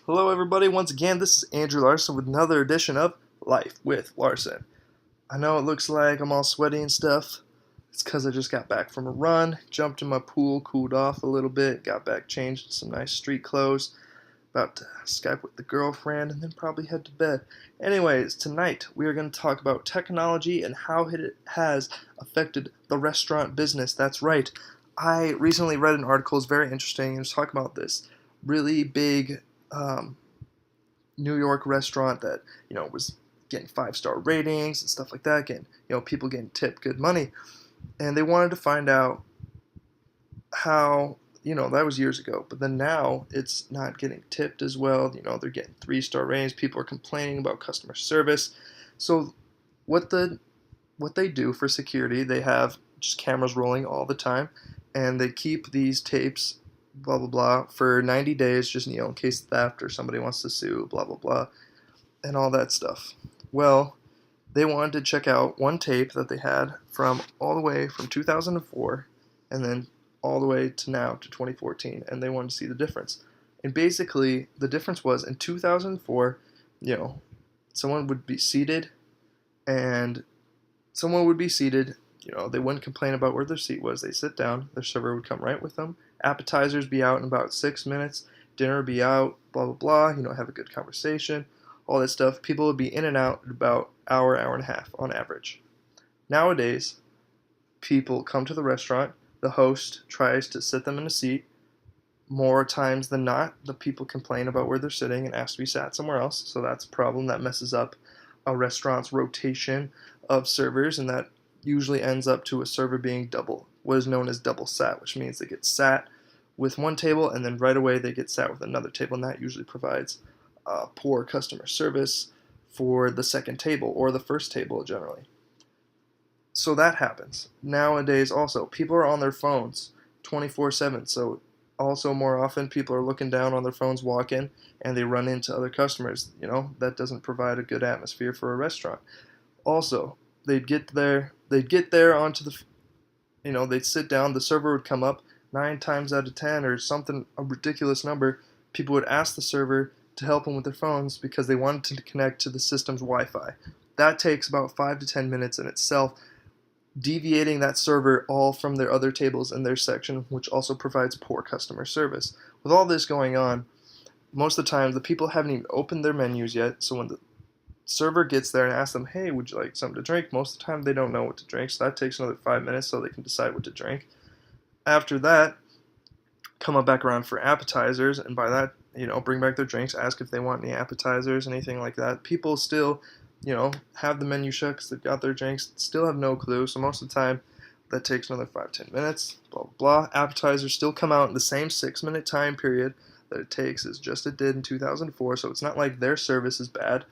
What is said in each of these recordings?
Hello, everybody. Once again, this is Andrew Larsen with another edition of Life with Larsen. I know it looks like I'm all sweaty and stuff. It's because I just got back from a run, jumped in my pool, cooled off a little bit, got back changed some nice street clothes, about to Skype with the girlfriend, and then probably head to bed. Anyways, tonight we are going to talk about technology and how it has affected the restaurant business. That's right. I recently read an article, it's very interesting, and it's talking about this really big um, New York restaurant that was getting 5-star ratings and stuff like that, getting people getting tipped good money, and they wanted to find out how that was years ago, but then now it's not getting tipped as well. They're getting 3-star ratings. People are complaining about customer service. So what they do for security, they have just cameras rolling all the time, and they keep these tapes blah blah blah for 90 days just in case theft or somebody wants to sue blah blah blah and all that stuff. Well, they wanted to check out one tape that they had from all the way from 2004 and then all the way to now to 2014, and they wanted to see the difference. And basically the difference was in 2004, you know someone would be seated and someone would be seated. They wouldn't complain about where their seat was. They sit down, their server would come right with them. Appetizers be out in about 6 minutes, dinner be out, blah blah blah, have a good conversation, all that stuff. People would be in and out in about hour and a half on average. Nowadays, people come to the restaurant, the host tries to sit them in a seat. More times than not, the people complain about where they're sitting and ask to be sat somewhere else. So that's a problem that messes up a restaurant's rotation of servers, and that usually ends up to a server being what is known as double sat, which means they get sat with one table and then right away they get sat with another table, and that usually provides poor customer service for the second table or the first table generally. So that happens. Nowadays also, people are on their phones 24/7, so also more often people are looking down on their phones walking and they run into other customers. That doesn't provide a good atmosphere for a restaurant. Also, they'd get there onto they'd sit down, the server would come up 9 times out of 10 or something, a ridiculous number. People would ask the server to help them with their phones because they wanted to connect to the system's Wi-Fi. That takes about 5 to 10 minutes in itself, deviating that server all from their other tables in their section, which also provides poor customer service. With all this going on, most of the time the people haven't even opened their menus yet, so when the server gets there and asks them, hey, would you like something to drink? Most of the time they don't know what to drink, so that takes another 5 minutes so they can decide what to drink. After that, come up back around for appetizers, and by that, bring back their drinks, ask if they want any appetizers, anything like that. People still, have the menu shut because they've got their drinks, still have no clue, so most of the time that takes another 5-10 minutes, blah, blah, blah. Appetizers still come out in the same 6-minute time period that it takes as just it did in 2004, so it's not like their service is bad.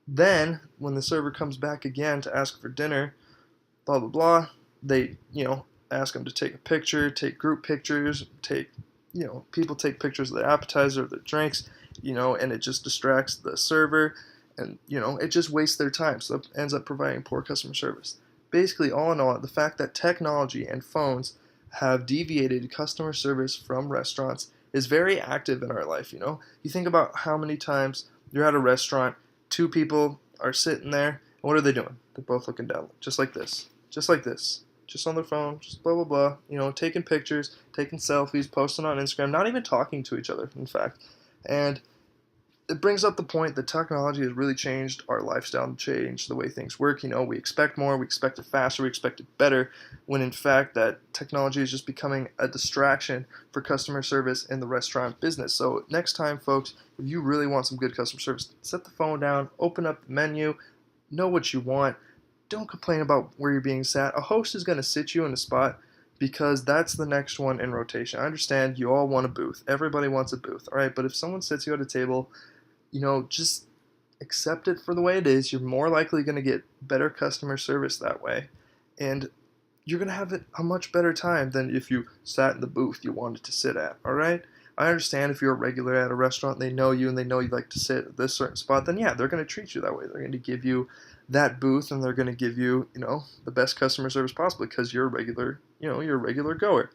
Then, when the server comes back again to ask for dinner, blah, blah, blah, they, ask them to take a picture, take group pictures, people take pictures of their appetizer, of their drinks, and it just distracts the server, and, it just wastes their time, so it ends up providing poor customer service. Basically, all in all, the fact that technology and phones have deviated customer service from restaurants is very active in our life. You think about how many times you're at a restaurant, two people are sitting there, and what are they doing? They're both looking down, just like this, just on their phone, just blah, blah, blah, taking pictures, taking selfies, posting on Instagram, not even talking to each other, in fact. And it brings up the point that technology has really changed our lifestyle, changed the way things work. We expect more, we expect it faster, we expect it better, when in fact that technology is just becoming a distraction for customer service in the restaurant business. So next time, folks, if you really want some good customer service, set the phone down, open up the menu, know what you want. Don't complain about where you're being sat. A host is going to sit you in a spot because that's the next one in rotation. I understand you all want a booth. Everybody wants a booth, all right? But if someone sits you at a table, just accept it for the way it is. You're more likely going to get better customer service that way. And you're going to have a much better time than if you sat in the booth you wanted to sit at, all right? I understand if you're a regular at a restaurant, they know you and they know you like to sit at this certain spot, then yeah, they're going to treat you that way. They're going to give you that booth and they're going to give you, the best customer service possible because you're a regular goer.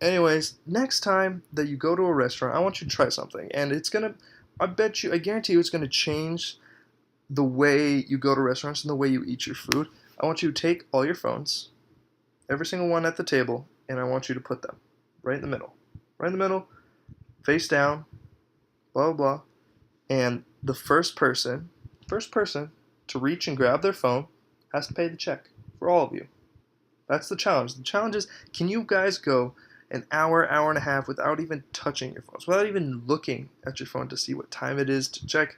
Anyways, next time that you go to a restaurant, I want you to try something, and I guarantee you, it's gonna change the way you go to restaurants and the way you eat your food. I want you to take all your phones, every single one at the table, and I want you to put them right in the middle, right in the middle, face down, blah blah blah, and the first person to reach and grab their phone has to pay the check for all of you. That's the challenge. The challenge is, can you guys go an hour, hour and a half without even touching your phones, without even looking at your phone to see what time it is, to check,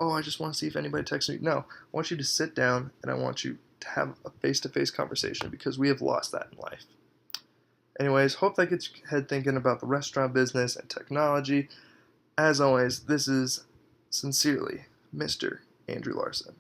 oh, I just want to see if anybody texts me. No, I want you to sit down and I want you to have a face-to-face conversation, because we have lost that in life. Anyways, hope that gets your head thinking about the restaurant business and technology. As always, this is sincerely Mr. Andrew Larsen.